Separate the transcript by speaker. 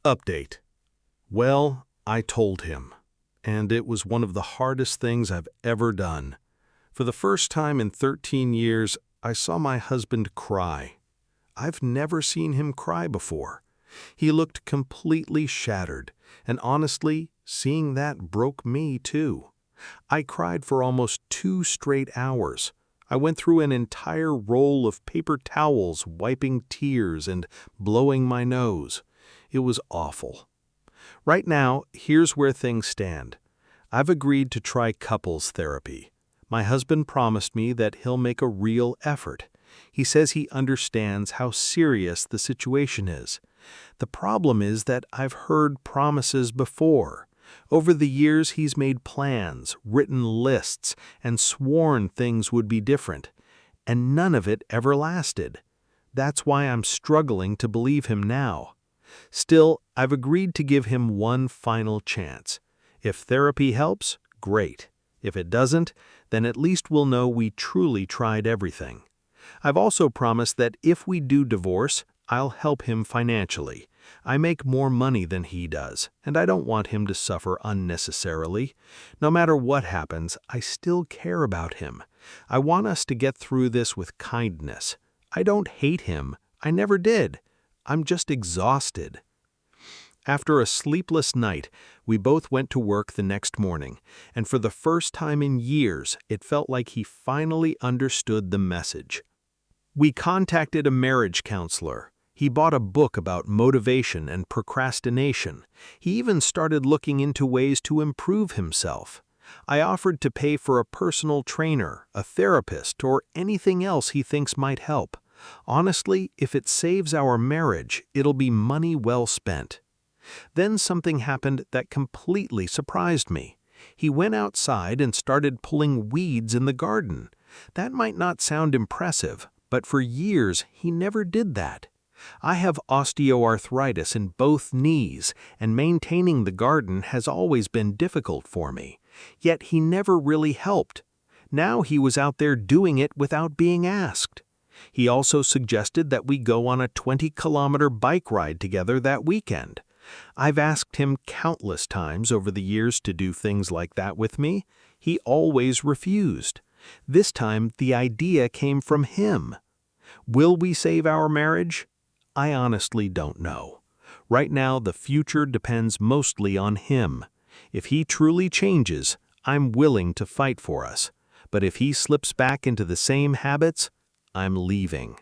Speaker 1: Update. Well, I told him, and it was one of the hardest things I've ever done. For the first time in 13 years, I saw my husband cry. I've never seen him cry before. He looked completely shattered, and honestly, seeing that broke me too. I cried for almost 2 straight hours. I went through an entire roll of paper towels, wiping tears and blowing my nose. It was awful. Right now, here's where things stand. I've agreed to try couples therapy. My husband promised me that he'll make a real effort. He says he understands how serious the situation is. The problem is that I've heard promises before. Over the years, he's made plans, written lists, and sworn things would be different. And none of it ever lasted. That's why I'm struggling to believe him now. Still, I've agreed to give him one final chance. If therapy helps, great. If it doesn't, then at least we'll know we truly tried everything. I've also promised that if we do divorce, I'll help him financially. I make more money than he does, and I don't want him to suffer unnecessarily. No matter what happens, I still care about him. I want us to get through this with kindness. I don't hate him. I never did. I'm just exhausted. After a sleepless night, we both went to work the next morning, and for the first time in years, it felt like he finally understood the message. We contacted a marriage counselor. He bought a book about motivation and procrastination. He even started looking into ways to improve himself. I offered to pay for a personal trainer, a therapist, or anything else he thinks might help. Honestly, if it saves our marriage, it'll be money well spent. Then something happened that completely surprised me. He went outside and started pulling weeds in the garden. That might not sound impressive, but for years he never did that. I have osteoarthritis in both knees, and maintaining the garden has always been difficult for me. Yet he never really helped. Now he was out there doing it without being asked. He also suggested that we go on a 20-kilometer bike ride together that weekend. I've asked him countless times over the years to do things like that with me. He always refused. This time, the idea came from him. Will we save our marriage? I honestly don't know. Right now, the future depends mostly on him. If he truly changes, I'm willing to fight for us. But if he slips back into the same habits, I'm leaving.